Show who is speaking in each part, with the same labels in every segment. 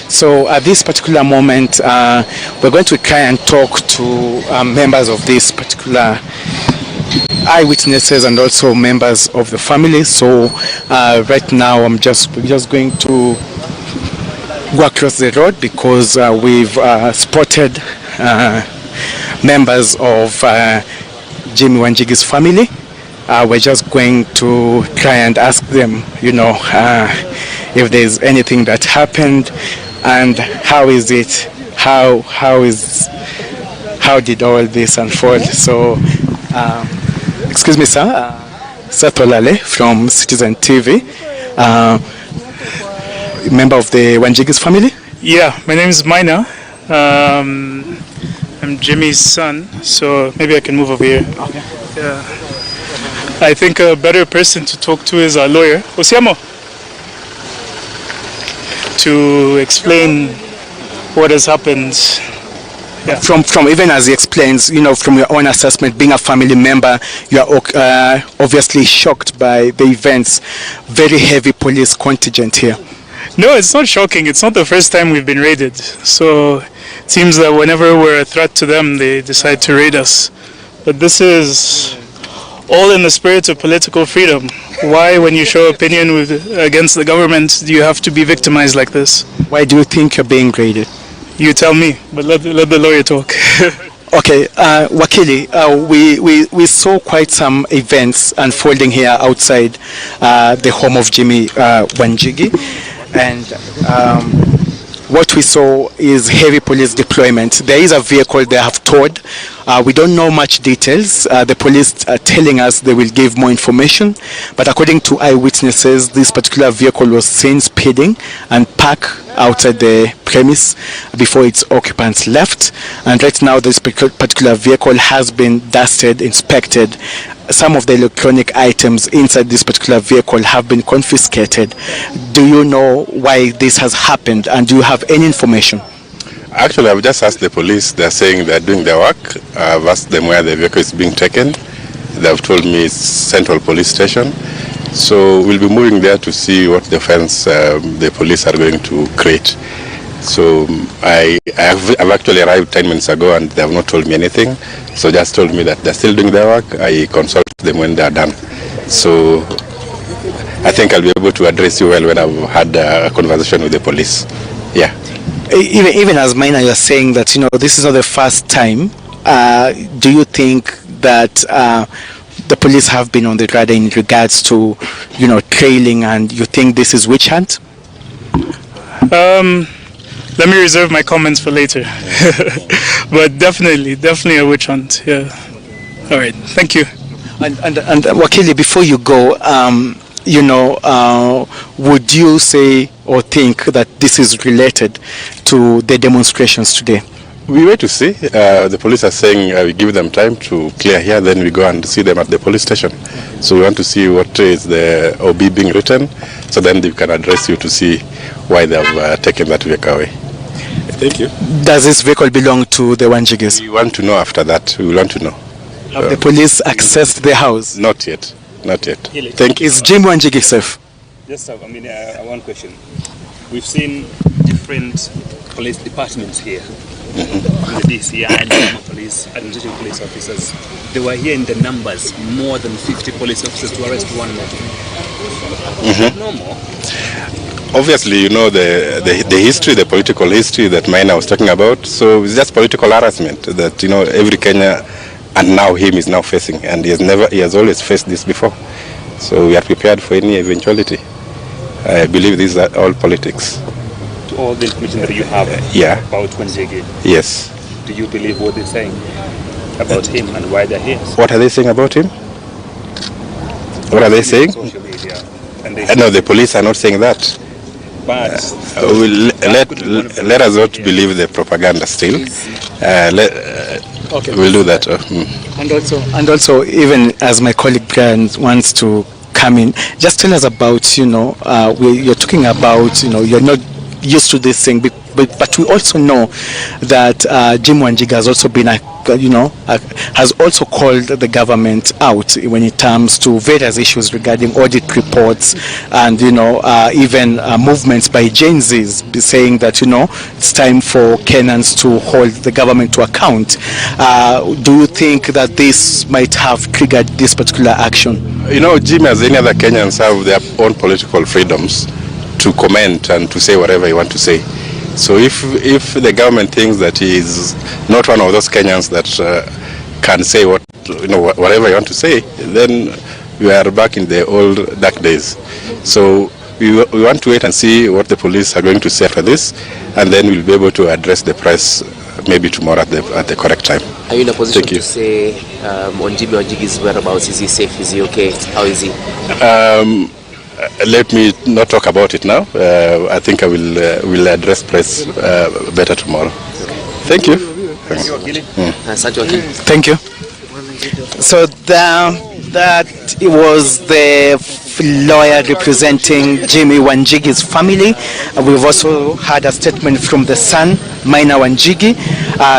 Speaker 1: So at this particular moment, we're going to try and talk to members of this particular eyewitnesses and also members of the family. So right now we're just going to go across the road because we've spotted members of Jimmy Wanjigi's family. We're just going to try and ask them, if there's anything that happened and how is it, how did all this unfold. So excuse me, sir, Seth Olale from Citizen TV, member of the Wanjigi's family.
Speaker 2: Yeah, my name is Maina. I'm Jimmy's son, so maybe I can move over here.
Speaker 1: Okay.
Speaker 2: Yeah. I think a better person to talk to is our lawyer, Osiamo, to explain what has happened. Yeah.
Speaker 1: From even as he explains, from your own assessment, being a family member, you are obviously shocked by the events. Very heavy police contingent here.
Speaker 2: No, it's not shocking. It's not the first time we've been raided. So it seems that whenever we're a threat to them, they decide to raid us. But this is all in the spirit of political freedom. Why, when you show opinion against the government, do you have to be victimized like this?
Speaker 1: Why do you think you're being raided?
Speaker 2: You tell me, but let the lawyer talk.
Speaker 1: Okay, Wakili, we saw quite some events unfolding here outside the home of Jimmy Wanjigi, and what we saw is heavy police deployment. There is a vehicle they have towed. We don't know much details. The police are telling us they will give more information, but according to eyewitnesses, this particular vehicle was seen speeding and parked outside the premise before its occupants left. And right now, this particular vehicle has been dusted, inspected. Some of the electronic items inside this particular vehicle have been confiscated. Do you know why this has happened, and do you have any information?
Speaker 3: Actually, I've just asked the police. They're saying they're doing their work. I've asked them where the vehicle is being taken. They've told me it's Central Police Station. So we'll be moving there to see what defense the police are going to create. So I've actually arrived 10 minutes ago and they have not told me anything. So just told me that they're still doing their work. I consult them when they're done. So I think I'll be able to address you well when I've had a conversation with the police. Yeah.
Speaker 1: Even as Maina, you're saying that, this is not the first time. Do you think that the police have been on the radar in regards to, trailing, and you think this is witch hunt?
Speaker 2: Let me reserve my comments for later. But definitely a witch hunt. Yeah. All right. Thank you.
Speaker 1: And Wakili, before you go, would you say or think that this is related to the demonstrations today?
Speaker 3: We wait to see. The police are saying we give them time to clear here, then we go and see them at the police station. So we want to see what is the OB being written, so then they can address you to see why they have taken that vehicle away. Thank you.
Speaker 1: Does this vehicle belong to the Wanjigis?
Speaker 3: We want to know after that. We want to know.
Speaker 1: Have the police accessed the house?
Speaker 3: Not yet. Not yet. Thank you.
Speaker 1: Is Jim Wanjigi safe?
Speaker 4: Yes, one question. We've seen different police departments here. The DC and police, administrative police officers. They were here in the numbers, more than 50 police officers to arrest one man. No more.
Speaker 3: Obviously, the history, the political history that Maina was talking about. So it's just political harassment that, every Kenya and now him is now facing. And he has always faced this before. So we are prepared for any eventuality. I believe these are all politics.
Speaker 4: To all the information that you have about Wanjigi,
Speaker 3: yes.
Speaker 4: Do you believe what they're saying about him and why they're here?
Speaker 3: What are they saying about him? What are they saying?
Speaker 4: Social media. And
Speaker 3: no, the police are not saying that.
Speaker 4: But
Speaker 3: let us not believe the propaganda still.
Speaker 1: Okay.
Speaker 3: We'll do that.
Speaker 1: And also, even as my colleague Brian wants to come in, just tell us about, you're talking about, you're used to this thing, but we also know that Jimmy Wanjigi has also been has also called the government out when it comes to various issues regarding audit reports and even movements by Gen Zs saying that it's time for Kenyans to hold the government to account. Do you think that this might have triggered this particular action?
Speaker 3: Jimmy, as any other Kenyans, have their own political freedoms to comment and to say whatever you want to say. So if the government thinks that he is not one of those Kenyans that can say whatever you want to say, then we are back in the old dark days. So we want to wait and see what the police are going to say after this, and then we'll be able to address the press maybe tomorrow at the correct time.
Speaker 5: Are you in a position to say on Jimmy Wanjigi's whereabouts? Is he safe? Is he okay? How is he?
Speaker 3: Let me not talk about it now. I think I will address press better tomorrow. Thank you.
Speaker 1: Thank you. So that it was the lawyer representing Jimmy Wanjigi's family. We've also had a statement from the son, Maina Wanjigi.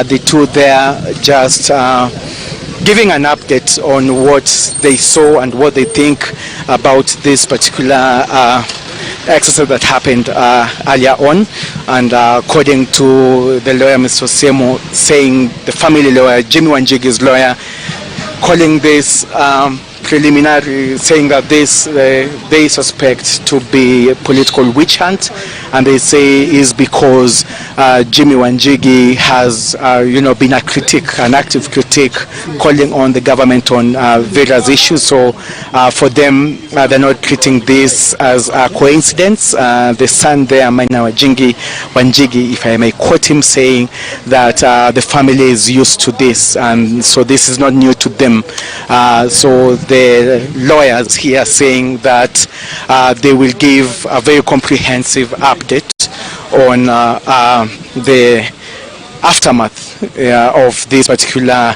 Speaker 1: The two there just giving an update on what they saw and what they think about this particular exercise that happened earlier on. And according to the lawyer, Mr. Semo, saying the family lawyer, Jimmy Wanjigi's lawyer, calling this preliminary, saying that this they suspect to be a political witch hunt, and they say is because Jimmy Wanjigi has been a critic, an active critic, calling on the government on various issues. So for them, they're not treating this as a coincidence. The son there, Maina Wanjigi, if I may quote him, saying that the family is used to this, and so this is not new to them. So the lawyers here saying that they will give a very comprehensive update on the aftermath of this particular